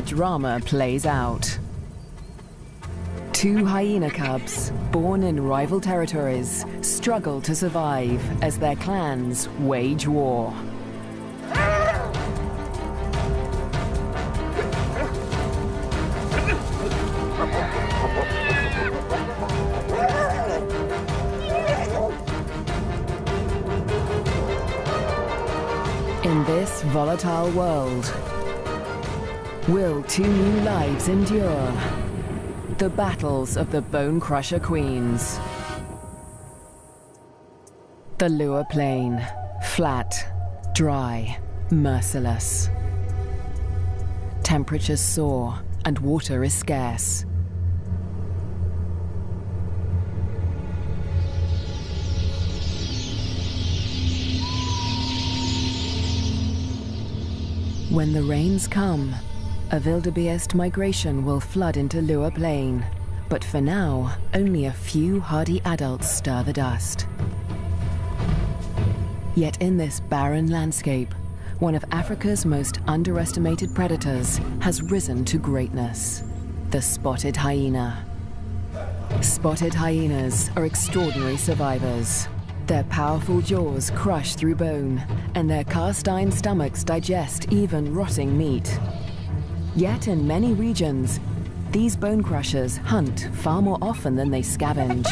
drama plays out. Two hyena cubs, born in rival territories, struggle to survive as their clans wage war. In this volatile world, will two new lives endure? The battles of the Bone Crusher Queens. The Lua Plain, flat, dry, merciless. Temperatures soar and water is scarce. When the rains come, a wildebeest migration will flood into Lua Plain, but for now, only a few hardy adults stir the dust. Yet in this barren landscape, one of Africa's most underestimated predators has risen to greatness: the spotted hyena. Spotted hyenas are extraordinary survivors. Their powerful jaws crush through bone, and their cast-iron stomachs digest even rotting meat. Yet in many regions, these bone crushers hunt far more often than they scavenge.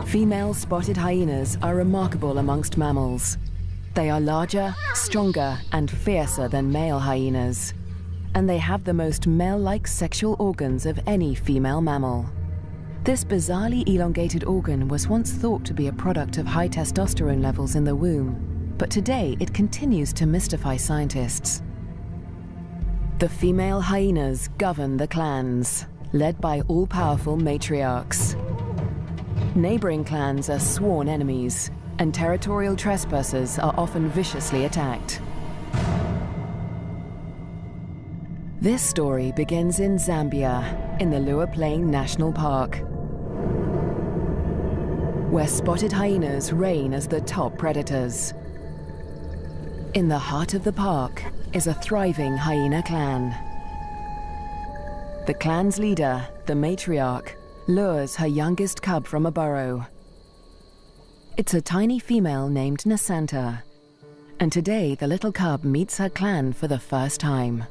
Female spotted hyenas are remarkable amongst mammals. They are larger, stronger, and fiercer than male hyenas, and they have the most male-like sexual organs of any female mammal. This bizarrely elongated organ was once thought to be a product of high testosterone levels in the womb, but today it continues to mystify scientists. The female hyenas govern the clans, led by all-powerful matriarchs. Neighboring clans are sworn enemies, and territorial trespassers are often viciously attacked. This story begins in Zambia, in the Lua Plain National Park, where spotted hyenas reign as the top predators. In the heart of the park is a thriving hyena clan. The clan's leader, the matriarch, lures her youngest cub from a burrow. It's a tiny female named Nasanta, and today the little cub meets her clan for the first time.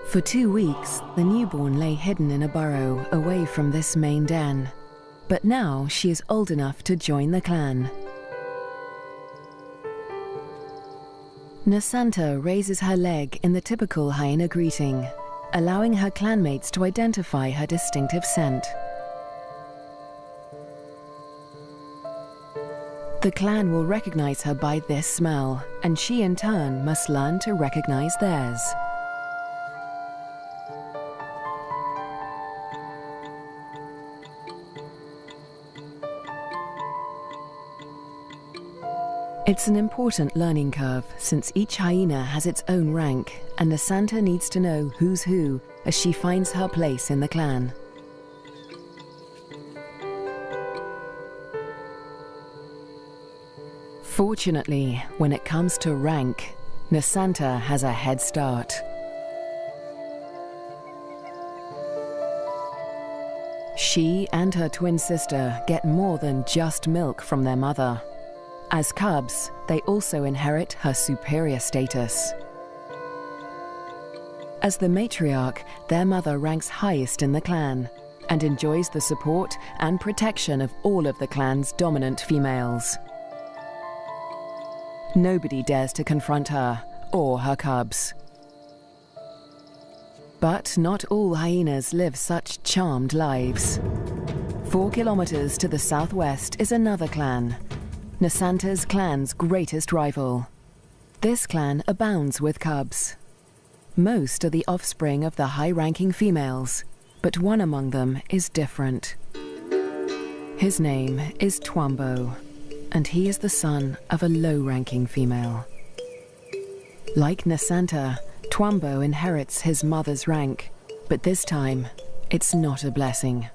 For 2 weeks, the newborn lay hidden in a burrow away from this main den, but now she is old enough to join the clan. Nasanta raises her leg in the typical hyena greeting, allowing her clanmates to identify her distinctive scent. The clan will recognize her by this smell, and she in turn must learn to recognize theirs. It's an important learning curve, since each hyena has its own rank, and Nasanta needs to know who's who as she finds her place in the clan. Fortunately, when it comes to rank, Nasanta has a head start. She and her twin sister get more than just milk from their mother. As cubs, they also inherit her superior status. As the matriarch, their mother ranks highest in the clan and enjoys the support and protection of all of the clan's dominant females. Nobody dares to confront her or her cubs. But not all hyenas live such charmed lives. 4 kilometers to the southwest is another clan, Nasanta's clan's greatest rival. This clan abounds with cubs. Most are the offspring of the high-ranking females, but one among them is different. His name is Twambo, and he is the son of a low-ranking female. Like Nasanta, Twambo inherits his mother's rank, but this time, it's not a blessing.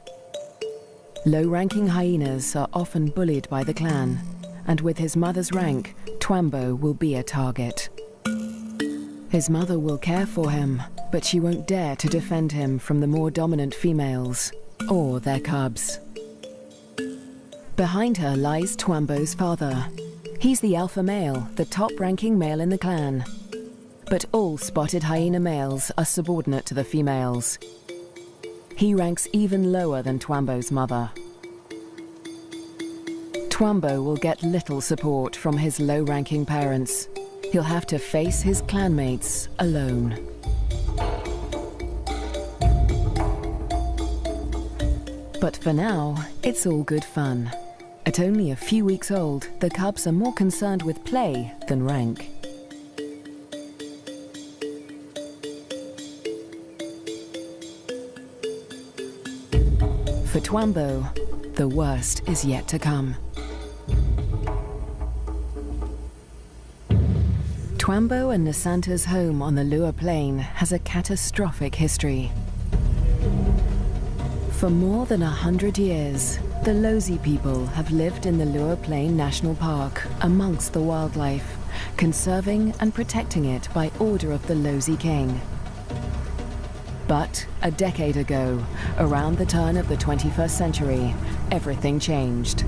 Low-ranking hyenas are often bullied by the clan, and with his mother's rank, Twambo will be a target. His mother will care for him, but she won't dare to defend him from the more dominant females or their cubs. Behind her lies Twambo's father. He's the alpha male, the top-ranking male in the clan. But all spotted hyena males are subordinate to the females. He ranks even lower than Twambo's mother. Twambo will get little support from his low-ranking parents. He'll have to face his clanmates alone. But for now, it's all good fun. At only a few weeks old, the cubs are more concerned with play than rank. For Twambo, the worst is yet to come. Twambo and Nasanta's home on the Lua Plain has a catastrophic history. For more than 100 years, the Lozi people have lived in the Lua Plain National Park amongst the wildlife, conserving and protecting it by order of the Lozi King. But a decade ago, around the turn of the 21st century, everything changed.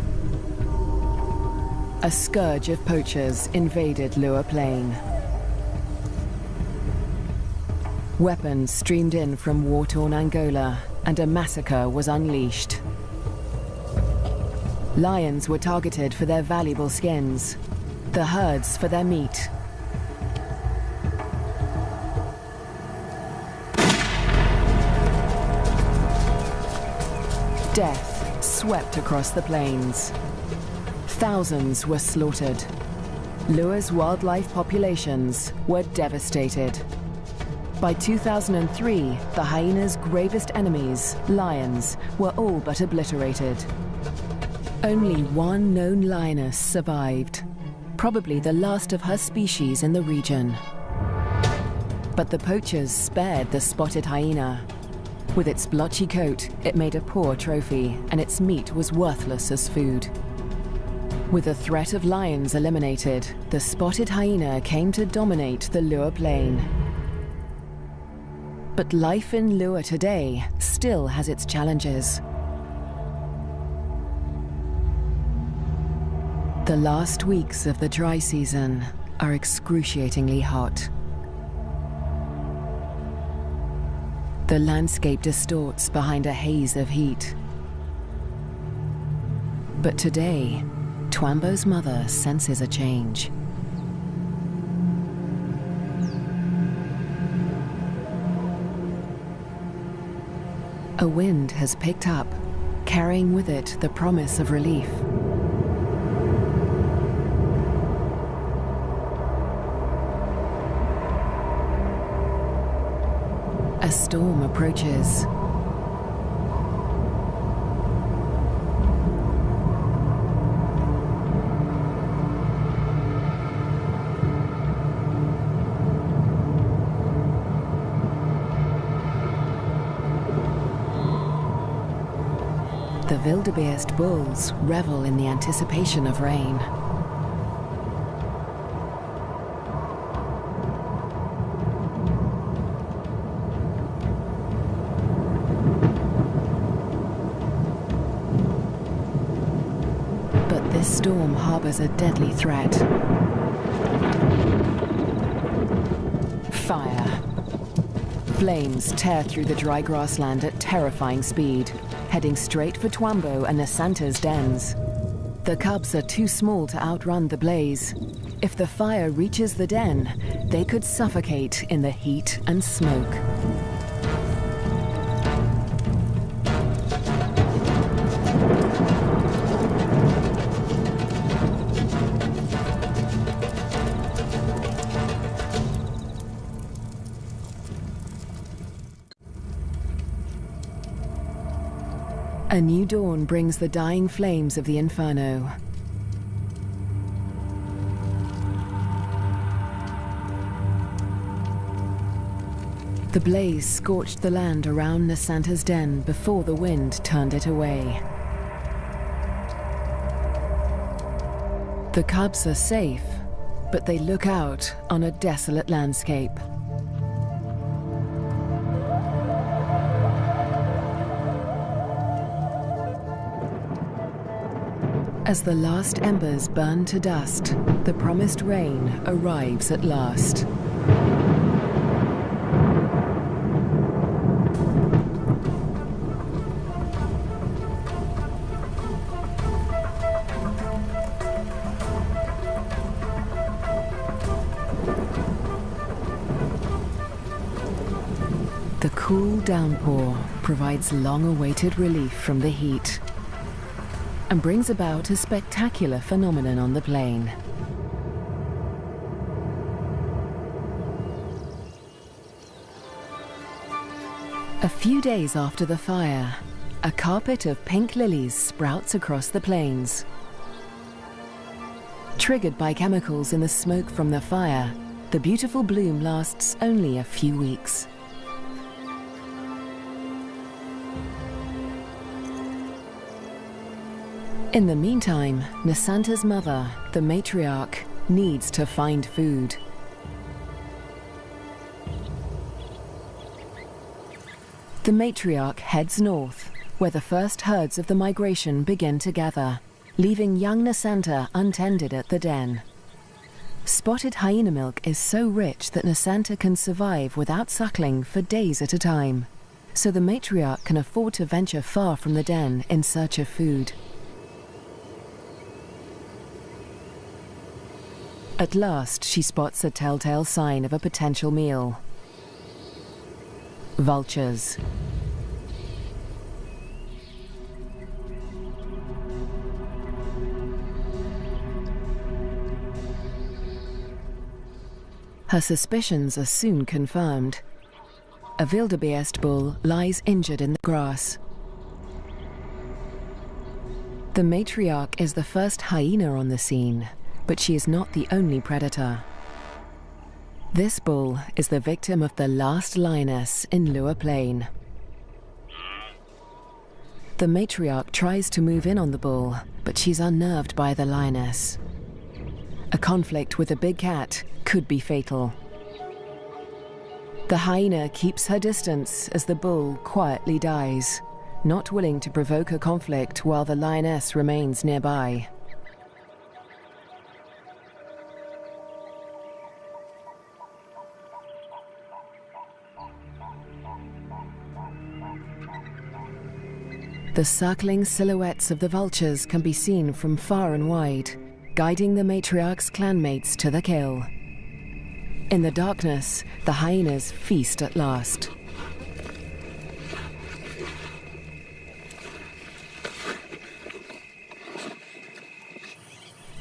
A scourge of poachers invaded Lua Plain. Weapons streamed in from war-torn Angola, and a massacre was unleashed. Lions were targeted for their valuable skins, the herds for their meat. Death swept across the plains. Thousands were slaughtered. Lua's wildlife populations were devastated. By 2003, the hyena's gravest enemies, lions, were all but obliterated. Only one known lioness survived, probably the last of her species in the region. But the poachers spared the spotted hyena. With its blotchy coat, it made a poor trophy, and its meat was worthless as food. With the threat of lions eliminated, the spotted hyena came to dominate the Lua Plain. But life in Lua today still has its challenges. The last weeks of the dry season are excruciatingly hot. The landscape distorts behind a haze of heat. But today, Twambo's mother senses a change. A wind has picked up, carrying with it the promise of relief. A storm approaches. The wildebeest bulls revel in the anticipation of rain. But this storm harbors a deadly threat. Fire. Flames tear through the dry grassland at terrifying speed, heading straight for Twambo and Nasanta's dens. The cubs are too small to outrun the blaze. If the fire reaches the den, they could suffocate in the heat and smoke. A new dawn brings the dying flames of the inferno. The blaze scorched the land around Nasanta's den before the wind turned it away. The cubs are safe, but they look out on a desolate landscape. As the last embers burn to dust, the promised rain arrives at last. The cool downpour provides long-awaited relief from the heat and brings about a spectacular phenomenon on the plain. A few days after the fire, a carpet of pink lilies sprouts across the plains. Triggered by chemicals in the smoke from the fire, the beautiful bloom lasts only a few weeks. In the meantime, Nasanta's mother, the matriarch, needs to find food. The matriarch heads north, where the first herds of the migration begin to gather, leaving young Nasanta untended at the den. Spotted hyena milk is so rich that Nasanta can survive without suckling for days at a time, so the matriarch can afford to venture far from the den in search of food. At last, she spots a telltale sign of a potential meal. Vultures. Her suspicions are soon confirmed. A wildebeest bull lies injured in the grass. The matriarch is the first hyena on the scene, but she is not the only predator. This bull is the victim of the last lioness in Lua Plain. The matriarch tries to move in on the bull, but she's unnerved by the lioness. A conflict with a big cat could be fatal. The hyena keeps her distance as the bull quietly dies, not willing to provoke a conflict while the lioness remains nearby. The circling silhouettes of the vultures can be seen from far and wide, guiding the matriarch's clanmates to the kill. In the darkness, the hyenas feast at last.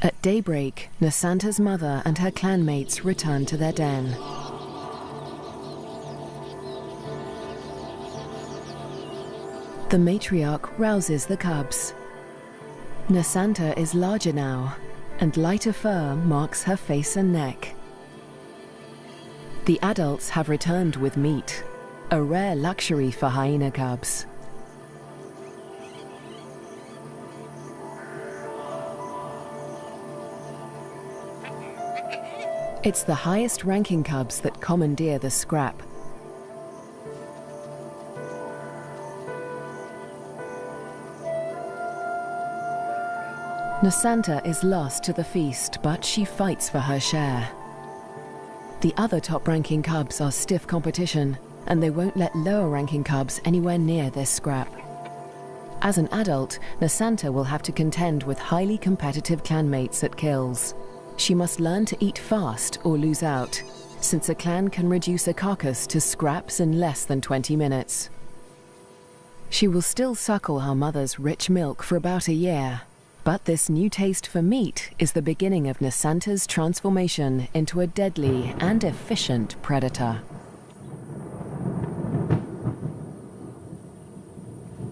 At daybreak, Nasanta's mother and her clanmates return to their den. The matriarch rouses the cubs. Nasanta is larger now, and lighter fur marks her face and neck. The adults have returned with meat, a rare luxury for hyena cubs. It's the highest-ranking cubs that commandeer the scrap. Nasanta is lost to the feast, but she fights for her share. The other top-ranking cubs are stiff competition, and they won't let lower-ranking cubs anywhere near this scrap. As an adult, Nasanta will have to contend with highly competitive clanmates at kills. She must learn to eat fast or lose out, since a clan can reduce a carcass to scraps in less than 20 minutes. She will still suckle her mother's rich milk for about a year, but this new taste for meat is the beginning of Nasanta's transformation into a deadly and efficient predator.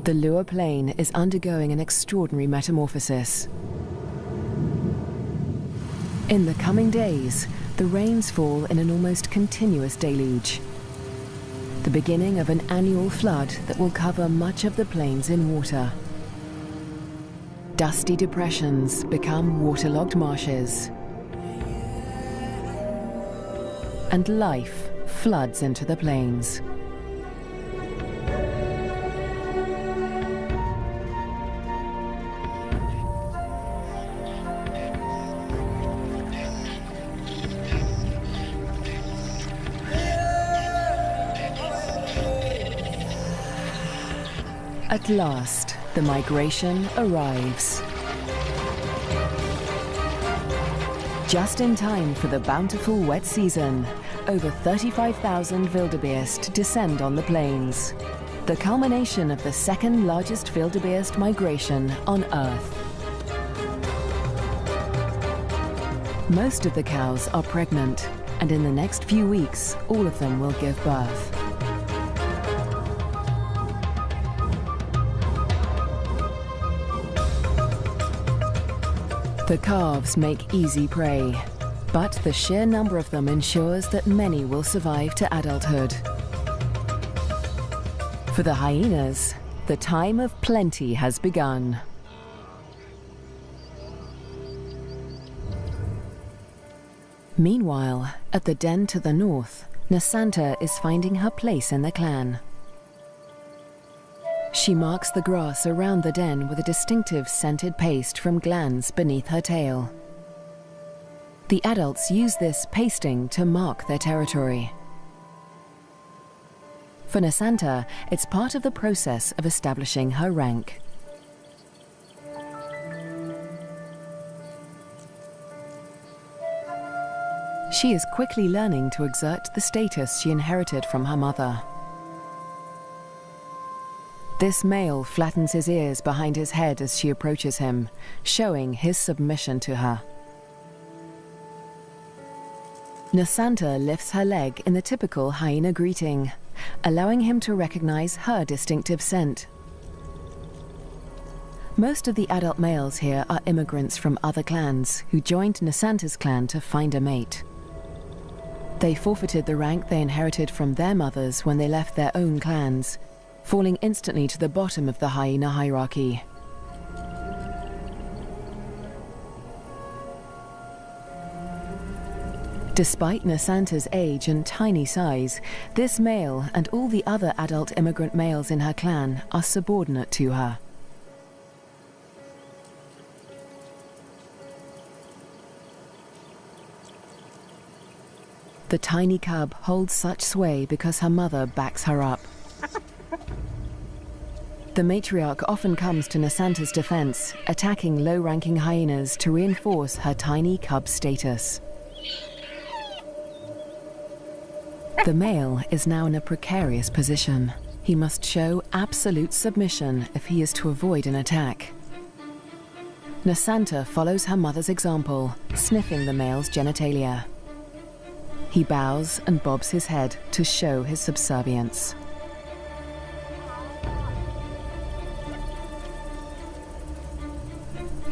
The Lua Plain is undergoing an extraordinary metamorphosis. In the coming days, the rains fall in an almost continuous deluge, the beginning of an annual flood that will cover much of the plains in water. Dusty depressions become waterlogged marshes, and life floods into the plains. At last, the migration arrives. Just in time for the bountiful wet season, over 35,000 wildebeest descend on the plains, the culmination of the second largest wildebeest migration on Earth. Most of the cows are pregnant, and in the next few weeks, all of them will give birth. The calves make easy prey, but the sheer number of them ensures that many will survive to adulthood. For the hyenas, the time of plenty has begun. Meanwhile, at the den to the north, Nasanta is finding her place in the clan. She marks the grass around the den with a distinctive scented paste from glands beneath her tail. The adults use this pasting to mark their territory. For Nasanta, it's part of the process of establishing her rank. She is quickly learning to exert the status she inherited from her mother. This male flattens his ears behind his head as she approaches him, showing his submission to her. Nasanta lifts her leg in the typical hyena greeting, allowing him to recognize her distinctive scent. Most of the adult males here are immigrants from other clans who joined Nasanta's clan to find a mate. They forfeited the rank they inherited from their mothers when they left their own clans, falling instantly to the bottom of the hyena hierarchy. Despite Nasanta's age and tiny size, this male and all the other adult immigrant males in her clan are subordinate to her. The tiny cub holds such sway because her mother backs her up. The matriarch often comes to Nasanta's defense, attacking low-ranking hyenas to reinforce her tiny cub status. The male is now in a precarious position. He must show absolute submission if he is to avoid an attack. Nasanta follows her mother's example, sniffing the male's genitalia. He bows and bobs his head to show his subservience.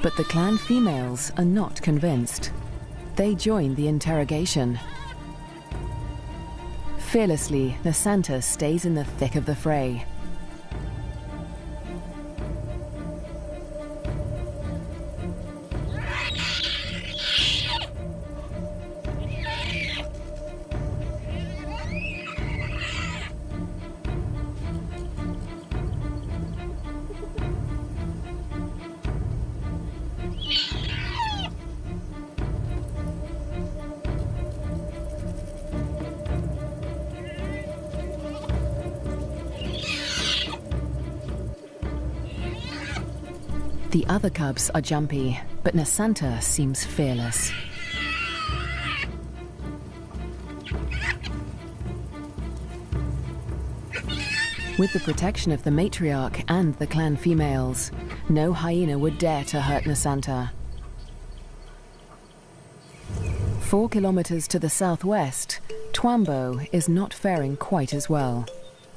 But the clan females are not convinced. They join the interrogation. Fearlessly, Nasanta stays in the thick of the fray. The other cubs are jumpy, but Nasanta seems fearless. With the protection of the matriarch and the clan females, no hyena would dare to hurt Nasanta. 4 kilometers to the southwest, Twambo is not faring quite as well.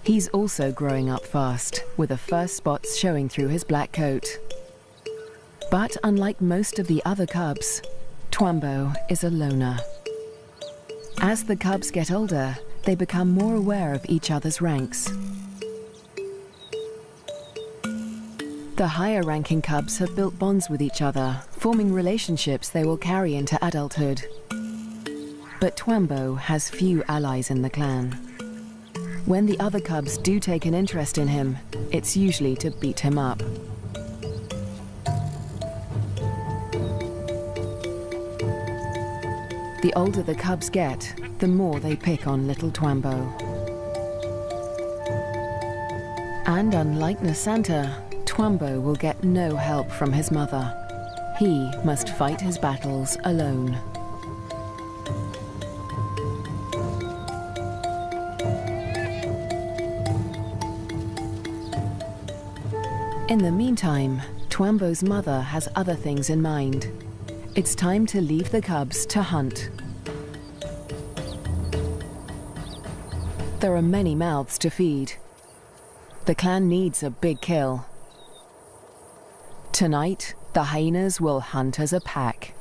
He's also growing up fast, with the first spots showing through his black coat. But unlike most of the other cubs, Twambo is a loner. As the cubs get older, they become more aware of each other's ranks. The higher-ranking cubs have built bonds with each other, forming relationships they will carry into adulthood. But Twambo has few allies in the clan. When the other cubs do take an interest in him, it's usually to beat him up. The older the cubs get, the more they pick on little Twambo. And unlike Nasanta, Twambo will get no help from his mother. He must fight his battles alone. In the meantime, Twambo's mother has other things in mind. It's time to leave the cubs to hunt. There are many mouths to feed. The clan needs a big kill. Tonight, the hyenas will hunt as a pack.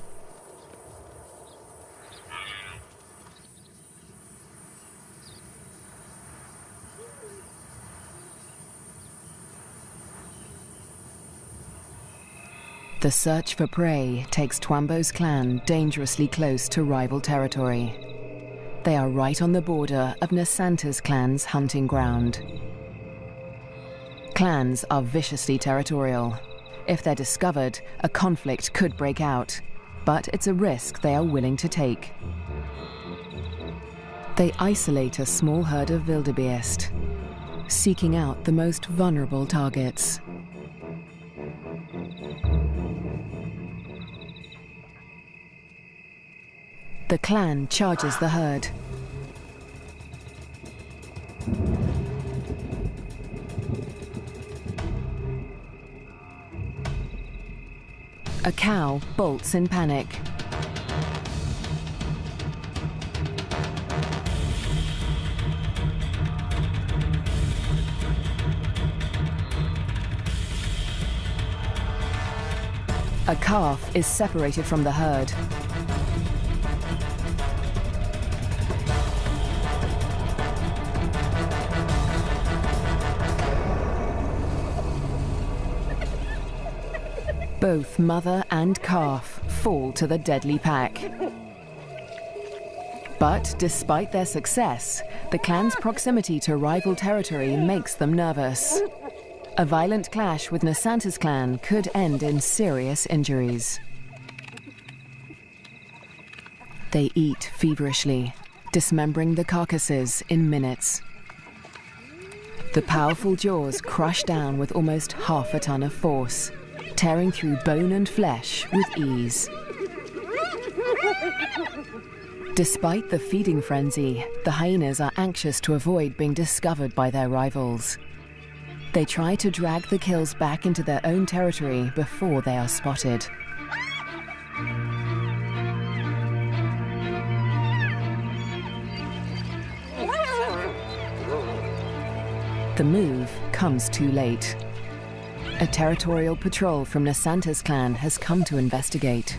The search for prey takes Twambo's clan dangerously close to rival territory. They are right on the border of Nasanta's clan's hunting ground. Clans are viciously territorial. If they're discovered, a conflict could break out, but it's a risk they are willing to take. They isolate a small herd of wildebeest, seeking out the most vulnerable targets. The clan charges the herd. A cow bolts in panic. A calf is separated from the herd. Both mother and calf fall to the deadly pack. But despite their success, the clan's proximity to rival territory makes them nervous. A violent clash with Nasanta's clan could end in serious injuries. They eat feverishly, dismembering the carcasses in minutes. The powerful jaws crush down with almost half a ton of force, tearing through bone and flesh with ease. Despite the feeding frenzy, the hyenas are anxious to avoid being discovered by their rivals. They try to drag the kills back into their own territory before they are spotted. The move comes too late. A territorial patrol from Nasanta's clan has come to investigate.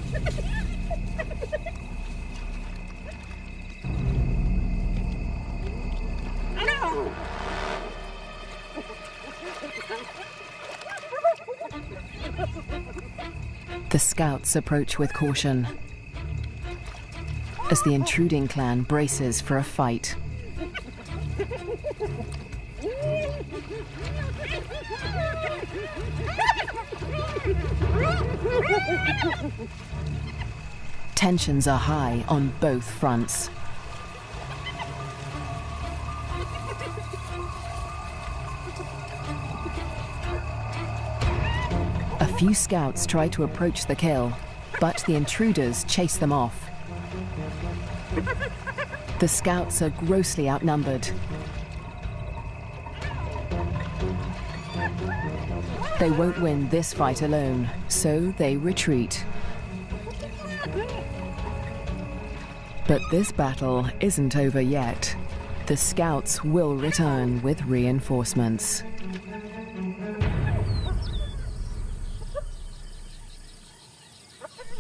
The scouts approach with caution as the intruding clan braces for a fight. Tensions are high on both fronts. A few scouts try to approach the kill, but the intruders chase them off. The scouts are grossly outnumbered. They won't win this fight alone, so they retreat. But this battle isn't over yet. The scouts will return with reinforcements.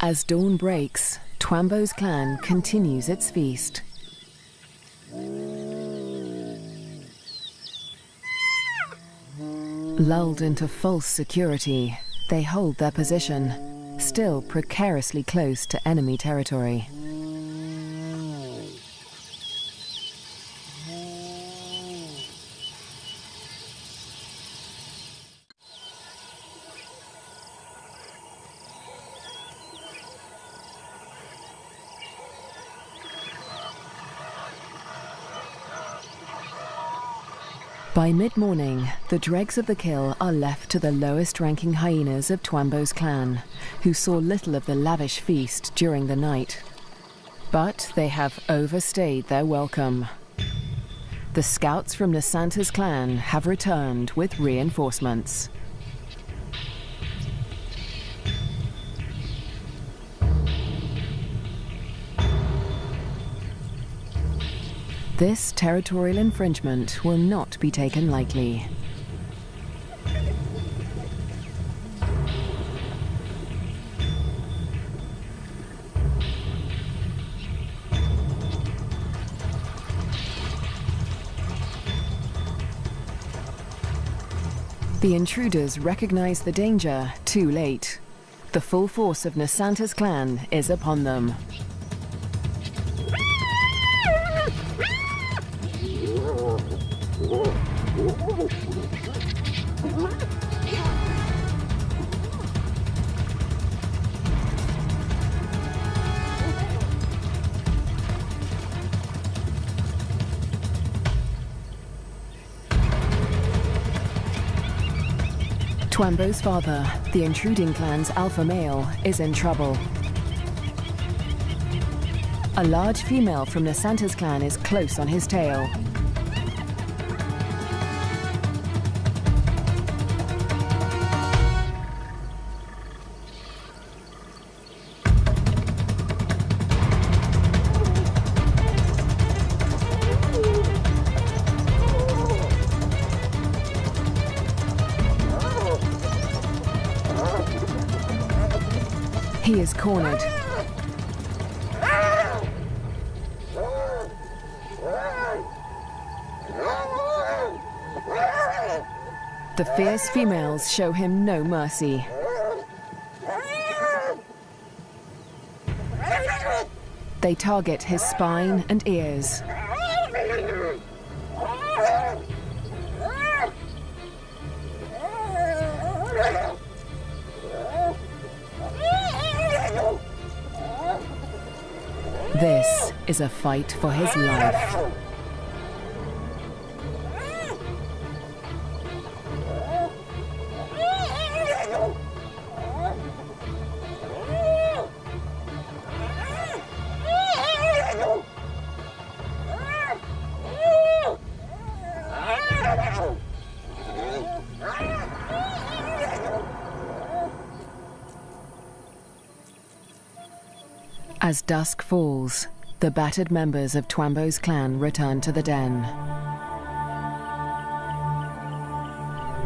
As dawn breaks, Twambo's clan continues its feast. Lulled into false security, they hold their position, still precariously close to enemy territory. By mid-morning, the dregs of the kill are left to the lowest-ranking hyenas of Twambo's clan, who saw little of the lavish feast during the night. But they have overstayed their welcome. The scouts from Nasanta's clan have returned with reinforcements. This territorial infringement will not be taken lightly. The intruders recognize the danger too late. The full force of Nasanta's clan is upon them. Twambo's father, the intruding clan's alpha male, is in trouble. A large female from Nasanta's clan is close on his tail. He is cornered. The fierce females show him no mercy. They target his spine and ears. This is a fight for his life. As dusk falls, the battered members of Twambo's clan return to the den.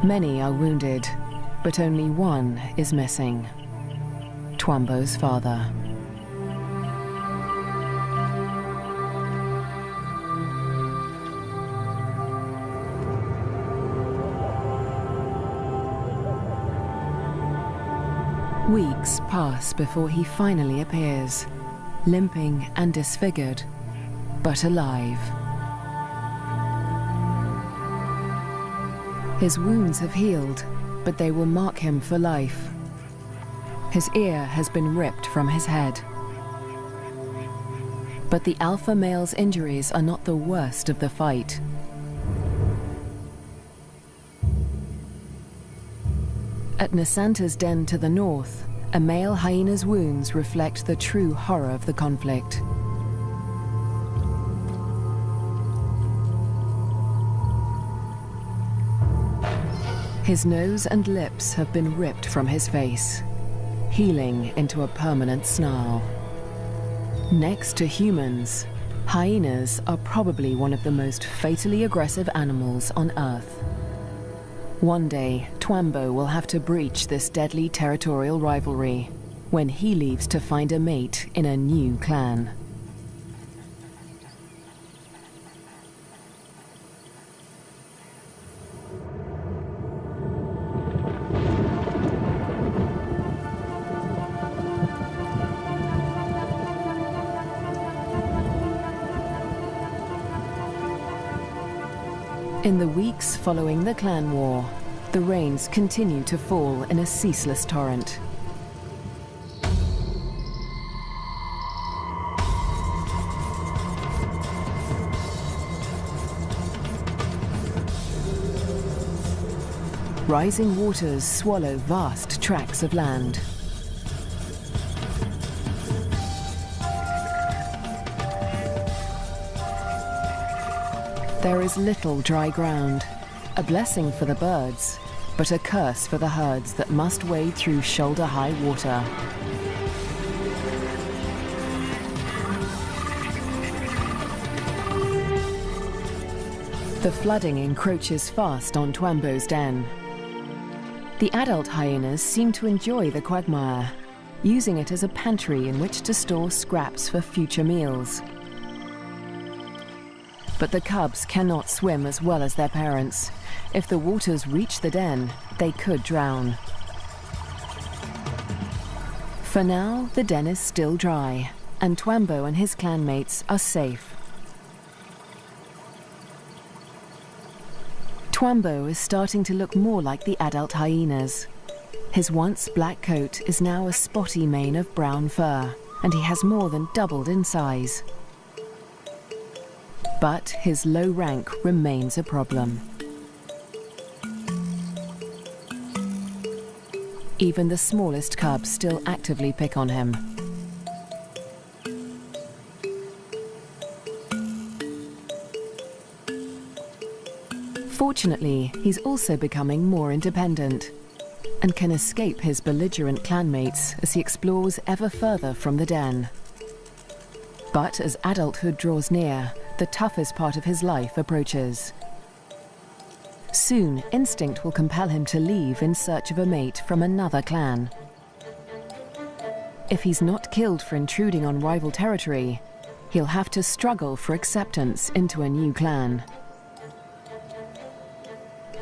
Many are wounded, but only one is missing: Twambo's father. Weeks pass before he finally appears, limping and disfigured, but alive. His wounds have healed, but they will mark him for life. His ear has been ripped from his head. But the alpha male's injuries are not the worst of the fight. At Nasanta's den to the north, a male hyena's wounds reflect the true horror of the conflict. His nose and lips have been ripped from his face, healing into a permanent snarl. Next to humans, hyenas are probably one of the most fatally aggressive animals on Earth. One day, Twambo will have to breach this deadly territorial rivalry when he leaves to find a mate in a new clan. In the weeks following the clan war, the rains continue to fall in a ceaseless torrent. rising waters swallow vast tracts of land. There is little dry ground, a blessing for the birds, but a curse for the herds that must wade through shoulder-high water. The flooding encroaches fast on Twambo's den. The adult hyenas seem to enjoy the quagmire, using it as a pantry in which to store scraps for future meals. But the cubs cannot swim as well as their parents. If the waters reach the den, they could drown. For now, the den is still dry, and Twambo and his clanmates are safe. Twambo is starting to look more like the adult hyenas. His once black coat is now a spotty mane of brown fur, and he has more than doubled in size. But his low rank remains a problem. Even the smallest cubs still actively pick on him. Fortunately, he's also becoming more independent and can escape his belligerent clanmates as he explores ever further from the den. But as adulthood draws near, the toughest part of his life approaches. Soon, instinct will compel him to leave in search of a mate from another clan. If he's not killed for intruding on rival territory, he'll have to struggle for acceptance into a new clan.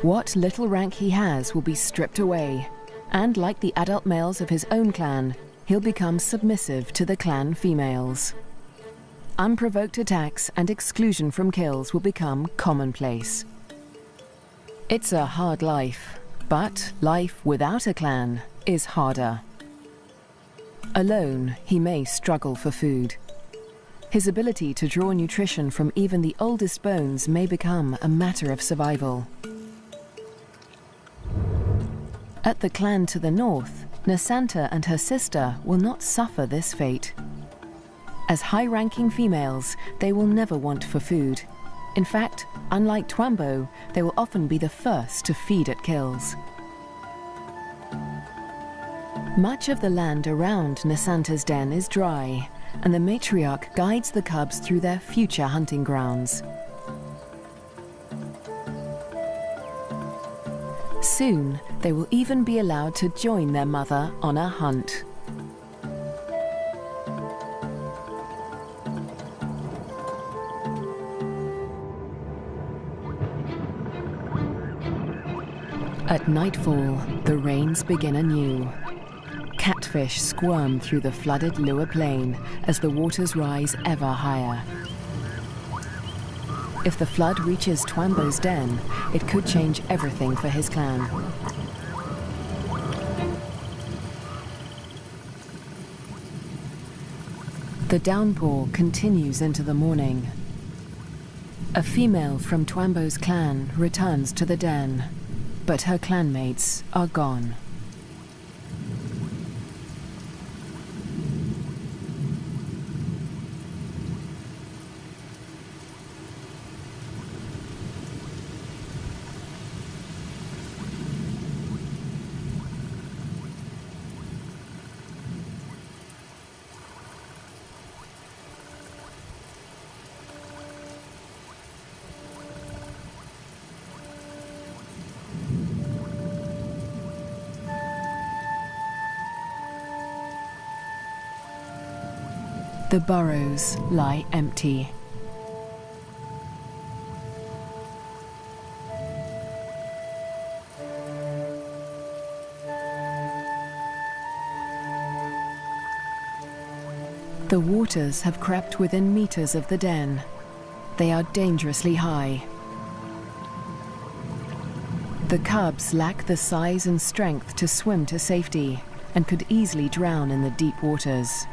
What little rank he has will be stripped away, and like the adult males of his own clan, he'll become submissive to the clan females. Unprovoked attacks and exclusion from kills will become commonplace. It's a hard life, but life without a clan is harder. Alone, he may struggle for food. His ability to draw nutrition from even the oldest bones may become a matter of survival. At the clan to the north, Nasanta and her sister will not suffer this fate. As high-ranking females, they will never want for food. In fact, unlike Twambo, they will often be the first to feed at kills. Much of the land around Nasanta's den is dry, and the matriarch guides the cubs through their future hunting grounds. Soon, they will even be allowed to join their mother on a hunt. At nightfall, the rains begin anew. Catfish squirm through the flooded Lua Plain as the waters rise ever higher. If the flood reaches Twambo's den, it could change everything for his clan. The downpour continues into the morning. A female from Twambo's clan returns to the den, but her clanmates are gone. The burrows lie empty. The waters have crept within meters of the den. They are dangerously high. The cubs lack the size and strength to swim to safety and could easily drown in the deep waters.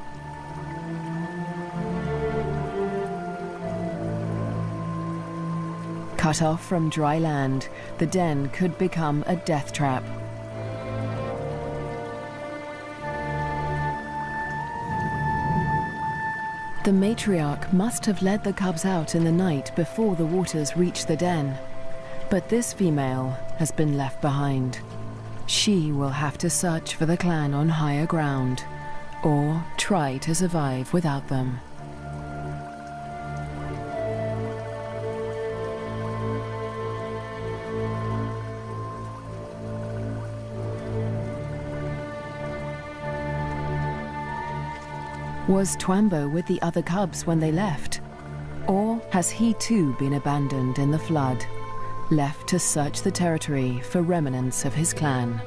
Cut off from dry land, the den could become a death trap. The matriarch must have led the cubs out in the night before the waters reached the den. But this female has been left behind. She will have to search for the clan on higher ground, or try to survive without them. Was Twambo with the other cubs when they left? Or has he too been abandoned in the flood, left to search the territory for remnants of his clan?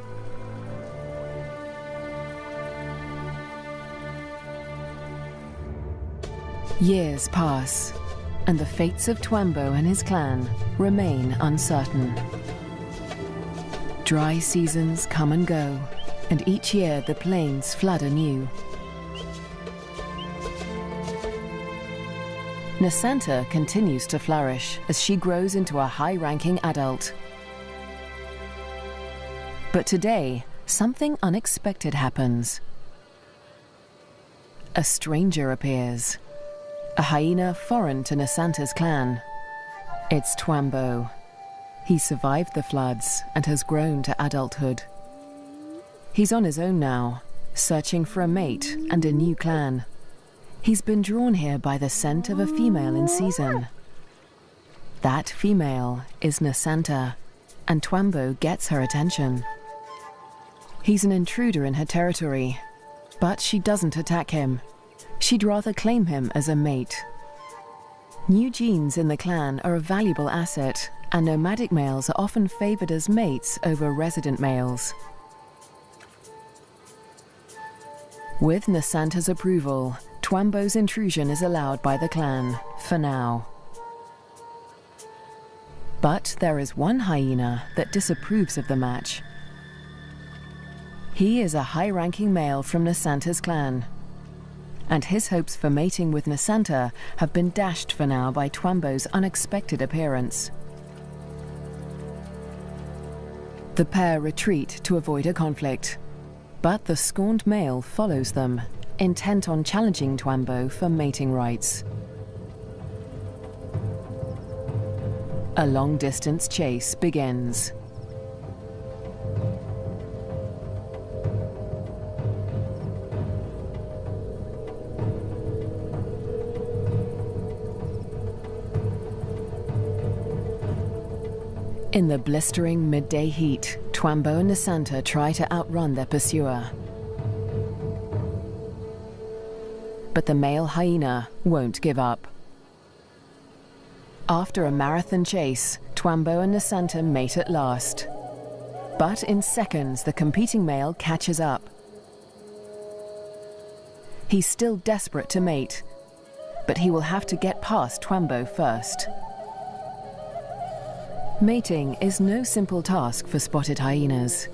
Years pass, and the fates of Twambo and his clan remain uncertain. Dry seasons come and go, and each year the plains flood anew. Nasanta continues to flourish as she grows into a high-ranking adult. But today, something unexpected happens. A stranger appears, a hyena foreign to Nasanta's clan. It's Twambo. He survived the floods and has grown to adulthood. He's on his own now, searching for a mate and a new clan. He's been drawn here by the scent of a female in season. That female is Nasanta, and Twambo gets her attention. He's an intruder in her territory, but she doesn't attack him. She'd rather claim him as a mate. New genes in the clan are a valuable asset, and nomadic males are often favored as mates over resident males. With Nasanta's approval, Twambo's intrusion is allowed by the clan, for now. But there is one hyena that disapproves of the match. He is a high-ranking male from Nasanta's clan, and his hopes for mating with Nasanta have been dashed for now by Twambo's unexpected appearance. The pair retreat to avoid a conflict, but the scorned male follows them, intent on challenging Twambo for mating rights. A long-distance chase begins. In the blistering midday heat, Twambo and Nasanta try to outrun their pursuer. But the male hyena won't give up. After a marathon chase, Twambo and Nasanta mate at last. But in seconds, the competing male catches up. He's still desperate to mate, but he will have to get past Twambo first. Mating is no simple task for spotted hyenas.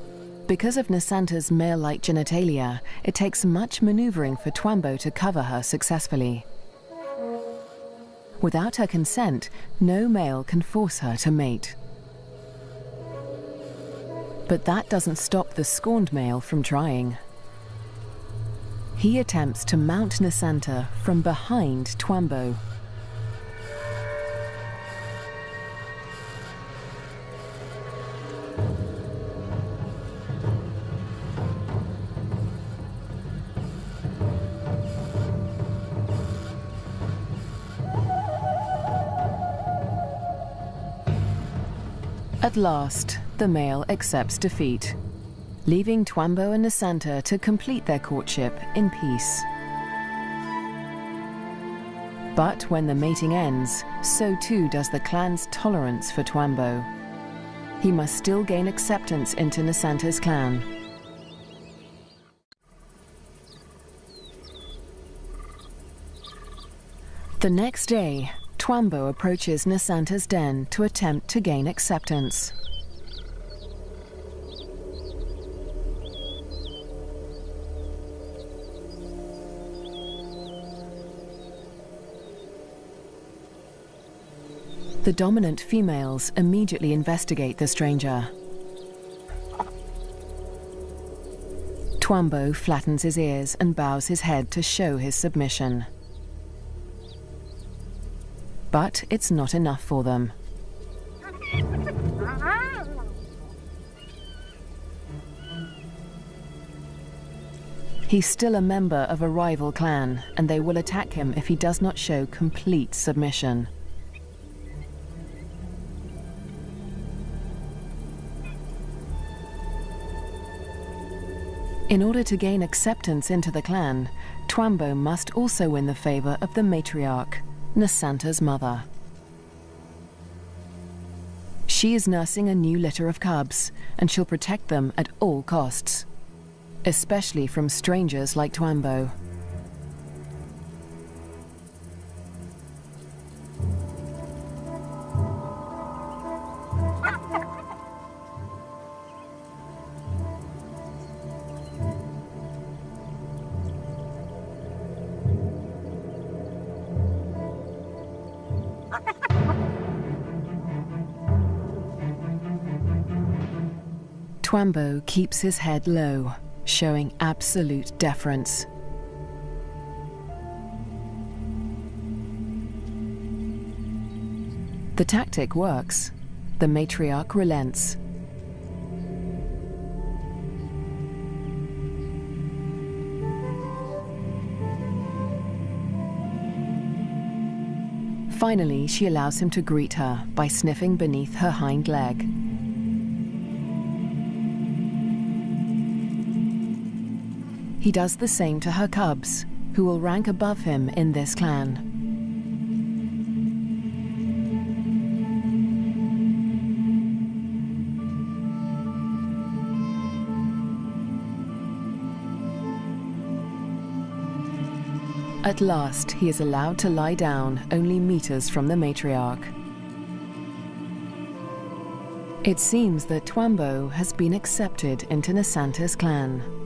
Because of Nasanta's male-like genitalia, it takes much maneuvering for Twambo to cover her successfully. Without her consent, no male can force her to mate. But that doesn't stop the scorned male from trying. He attempts to mount Nasanta from behind Twambo. At last, the male accepts defeat, leaving Twambo and Nasanta to complete their courtship in peace. But when the mating ends, so too does the clan's tolerance for Twambo. He must still gain acceptance into Nasanta's clan. The next day, Twambo approaches Nasanta's den to attempt to gain acceptance. The dominant females immediately investigate the stranger. Twambo flattens his ears and bows his head to show his submission. But it's not enough for them. He's still a member of a rival clan, and they will attack him if he does not show complete submission. In order to gain acceptance into the clan, Twambo must also win the favor of the matriarch, Nasanta's mother. She is nursing a new litter of cubs, and she'll protect them at all costs, especially from strangers like Twambo. Twambo keeps his head low, showing absolute deference. The tactic works. The matriarch relents. Finally, she allows him to greet her by sniffing beneath her hind leg. He does the same to her cubs, who will rank above him in this clan. At last, he is allowed to lie down only meters from the matriarch. It seems that Twambo has been accepted into Nasanta's clan.